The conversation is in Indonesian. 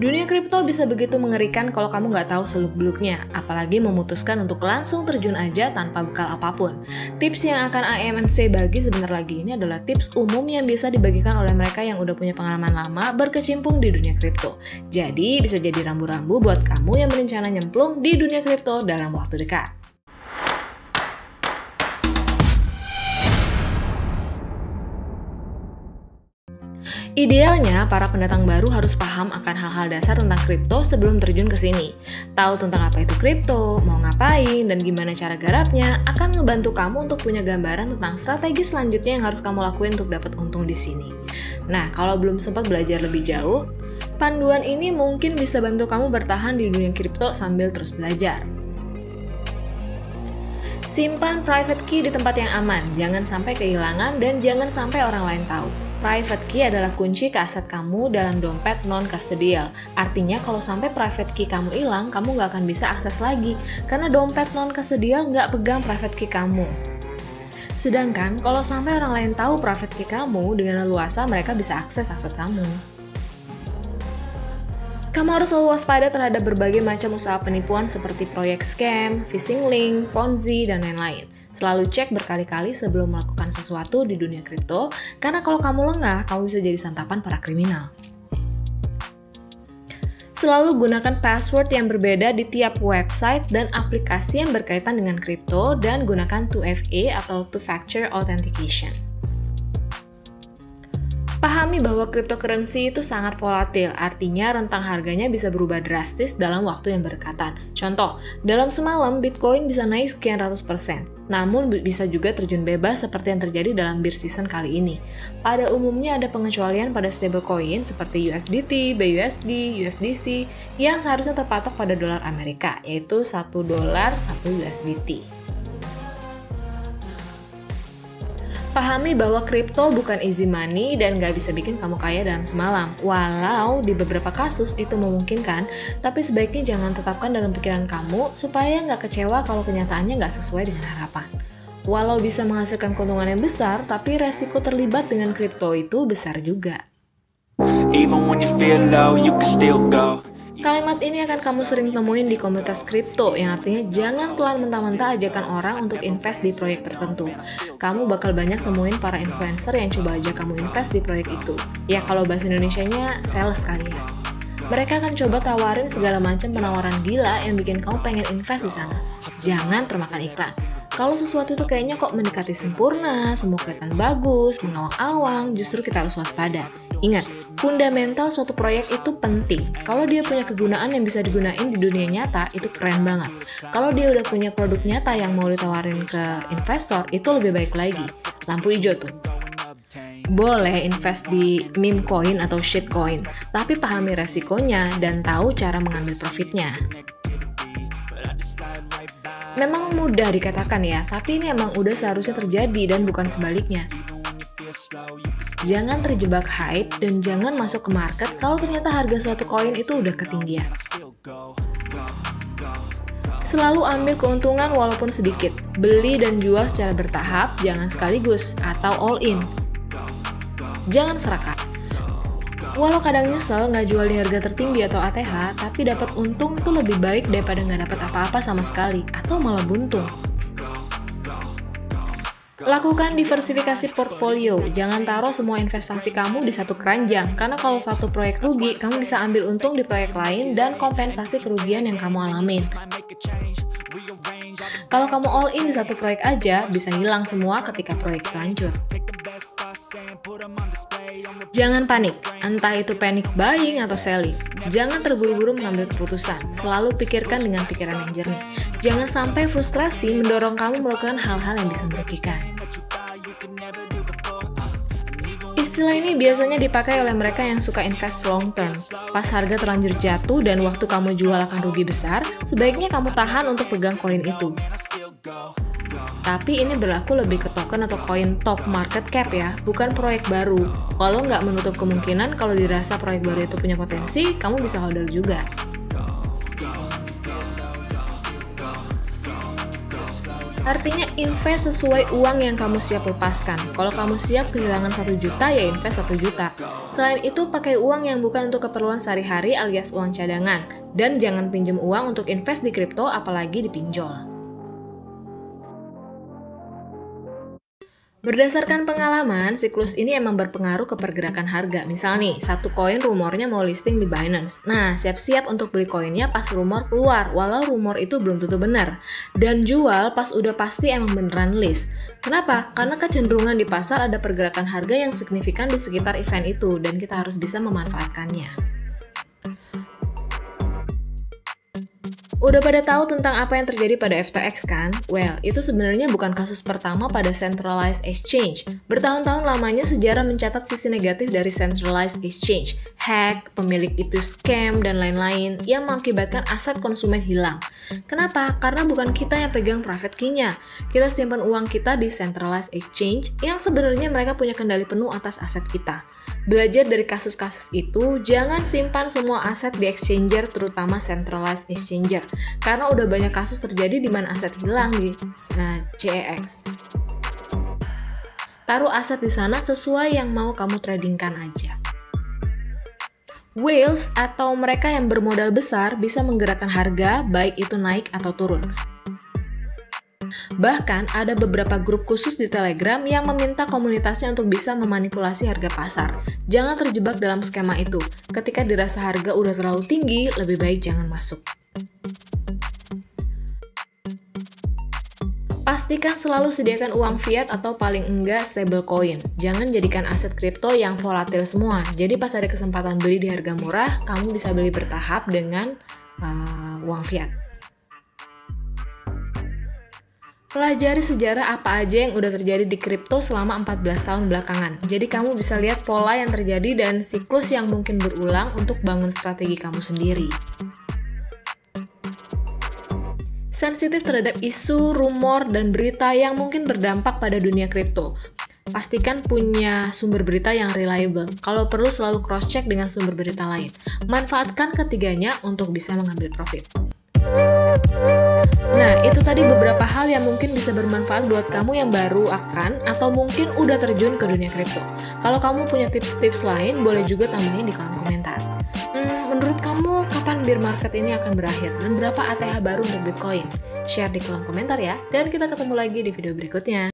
Dunia kripto bisa begitu mengerikan kalau kamu nggak tahu seluk-beluknya, apalagi memutuskan untuk langsung terjun aja tanpa bekal apapun. Tips yang akan AMMC bagi sebentar lagi ini adalah tips umum yang bisa dibagikan oleh mereka yang udah punya pengalaman lama berkecimpung di dunia kripto. Jadi bisa jadi rambu-rambu buat kamu yang berencana nyemplung di dunia kripto dalam waktu dekat. Idealnya, para pendatang baru harus paham akan hal-hal dasar tentang kripto sebelum terjun ke sini. Tahu tentang apa itu kripto, mau ngapain, dan gimana cara garapnya akan ngebantu kamu untuk punya gambaran tentang strategi selanjutnya yang harus kamu lakuin untuk dapat untung di sini. Nah, kalau belum sempat belajar lebih jauh, panduan ini mungkin bisa bantu kamu bertahan di dunia kripto sambil terus belajar. Simpan private key di tempat yang aman, jangan sampai kehilangan dan jangan sampai orang lain tahu. Private key adalah kunci ke aset kamu dalam dompet non-custodial. Artinya kalau sampai private key kamu hilang, kamu nggak akan bisa akses lagi, karena dompet non-custodial nggak pegang private key kamu. Sedangkan kalau sampai orang lain tahu private key kamu, dengan leluasa mereka bisa akses aset kamu. Kamu harus selalu waspada terhadap berbagai macam usaha penipuan seperti proyek scam, phishing link, ponzi, dan lain-lain. Selalu cek berkali-kali sebelum melakukan sesuatu di dunia kripto, karena kalau kamu lengah, kamu bisa jadi santapan para kriminal. Selalu gunakan password yang berbeda di tiap website dan aplikasi yang berkaitan dengan kripto, dan gunakan 2FA atau Two-Factor Authentication. Pahami bahwa cryptocurrency itu sangat volatil, artinya rentang harganya bisa berubah drastis dalam waktu yang berdekatan. Contoh, dalam semalam Bitcoin bisa naik sekian ratus %, namun bisa juga terjun bebas seperti yang terjadi dalam bear season kali ini. Pada umumnya ada pengecualian pada stablecoin seperti USDT, BUSD, USDC yang seharusnya terpatok pada dolar Amerika, yaitu $1 1 USDT. Pahami bahwa kripto bukan easy money dan nggak bisa bikin kamu kaya dalam semalam. Walau di beberapa kasus itu memungkinkan, tapi sebaiknya jangan tetapkan dalam pikiran kamu supaya nggak kecewa kalau kenyataannya nggak sesuai dengan harapan. Walau bisa menghasilkan keuntungan yang besar, tapi resiko terlibat dengan kripto itu besar juga. Even when you feel low, you can still go. Kalimat ini akan kamu sering temuin di komunitas kripto, yang artinya jangan telan mentah-mentah ajakan orang untuk invest di proyek tertentu. Kamu bakal banyak temuin para influencer yang coba ajak kamu invest di proyek itu. Ya kalau bahasa Indonesianya, sales kali ya. Mereka akan coba tawarin segala macam penawaran gila yang bikin kamu pengen invest di sana. Jangan termakan iklan. Kalau sesuatu itu kayaknya kok mendekati sempurna, semua kelihatan bagus, mengawang-awang, justru kita harus waspada. Ingat, fundamental suatu proyek itu penting. Kalau dia punya kegunaan yang bisa digunain di dunia nyata, itu keren banget. Kalau dia udah punya produk nyata yang mau ditawarin ke investor, itu lebih baik lagi. Lampu hijau tuh. Boleh invest di meme coin atau shitcoin, tapi pahami resikonya dan tahu cara mengambil profitnya. Memang mudah dikatakan ya, tapi ini emang udah seharusnya terjadi dan bukan sebaliknya. Jangan terjebak hype dan jangan masuk ke market kalau ternyata harga suatu koin itu udah ketinggian. Selalu ambil keuntungan walaupun sedikit. Beli dan jual secara bertahap, jangan sekaligus atau all in. Jangan serakah. Walau kadang nyesel nggak jual di harga tertinggi atau ATH, tapi dapat untung tuh lebih baik daripada nggak dapat apa-apa sama sekali, atau malah buntung. Lakukan diversifikasi portfolio, jangan taruh semua investasi kamu di satu keranjang, karena kalau satu proyek rugi, kamu bisa ambil untung di proyek lain dan kompensasi kerugian yang kamu alamin. Kalau kamu all in di satu proyek aja, bisa hilang semua ketika proyek itu hancur. Jangan panik, entah itu panic buying atau selling. Jangan terburu-buru mengambil keputusan, selalu pikirkan dengan pikiran yang jernih. Jangan sampai frustrasi mendorong kamu melakukan hal-hal yang bisa merugikan. Istilah ini biasanya dipakai oleh mereka yang suka invest long term. Pas harga terlanjur jatuh dan waktu kamu jual akan rugi besar, sebaiknya kamu tahan untuk pegang koin itu. Tapi ini berlaku lebih ke token atau koin top market cap ya, bukan proyek baru. Walau nggak menutup kemungkinan kalau dirasa proyek baru itu punya potensi, kamu bisa hodl juga. Artinya invest sesuai uang yang kamu siap lepaskan. Kalau kamu siap kehilangan 1 juta, ya invest 1 juta. Selain itu, pakai uang yang bukan untuk keperluan sehari-hari alias uang cadangan. Dan jangan pinjam uang untuk invest di kripto, apalagi dipinjol. Berdasarkan pengalaman, siklus ini emang berpengaruh ke pergerakan harga. Misal nih, satu koin rumornya mau listing di Binance. Nah, siap-siap untuk beli koinnya pas rumor keluar, walau rumor itu belum tentu benar. Dan jual pas udah pasti emang beneran list. Kenapa? Karena kecenderungan di pasar ada pergerakan harga yang signifikan di sekitar event itu, dan kita harus bisa memanfaatkannya. Udah pada tahu tentang apa yang terjadi pada FTX kan? Well, itu sebenarnya bukan kasus pertama pada centralized exchange. Bertahun-tahun lamanya sejarah mencatat sisi negatif dari centralized exchange. Hack, pemilik itu scam, dan lain-lain yang mengakibatkan aset konsumen hilang. Kenapa? Karena bukan kita yang pegang private key-nya. Kita simpan uang kita di centralized exchange yang sebenarnya mereka punya kendali penuh atas aset kita. Belajar dari kasus-kasus itu, jangan simpan semua aset di exchanger, terutama centralized exchanger. Karena udah banyak kasus terjadi di mana aset hilang di CEX. Taruh aset di sana sesuai yang mau kamu tradingkan aja. Whales atau mereka yang bermodal besar bisa menggerakkan harga, baik itu naik atau turun. Bahkan ada beberapa grup khusus di Telegram yang meminta komunitasnya untuk bisa memanipulasi harga pasar. Jangan terjebak dalam skema itu. Ketika dirasa harga udah terlalu tinggi, lebih baik jangan masuk. Pastikan selalu sediakan uang fiat atau paling enggak stablecoin. Jangan jadikan aset kripto yang volatil semua. Jadi pas ada kesempatan beli di harga murah, kamu bisa beli bertahap dengan uang fiat. Pelajari sejarah apa aja yang udah terjadi di kripto selama 14 tahun belakangan. Jadi kamu bisa lihat pola yang terjadi dan siklus yang mungkin berulang untuk bangun strategi kamu sendiri. Sensitif terhadap isu, rumor, dan berita yang mungkin berdampak pada dunia kripto. Pastikan punya sumber berita yang reliable. Kalau perlu selalu cross-check dengan sumber berita lain. Manfaatkan ketiganya untuk bisa mengambil profit. Nah, itu tadi beberapa hal yang mungkin bisa bermanfaat buat kamu yang baru akan atau mungkin udah terjun ke dunia kripto. Kalau kamu punya tips-tips lain, boleh juga tambahin di kolom komentar. Menurut kamu, kapan bear market ini akan berakhir? Dan berapa ATH baru untuk Bitcoin? Share di kolom komentar ya, dan kita ketemu lagi di video berikutnya.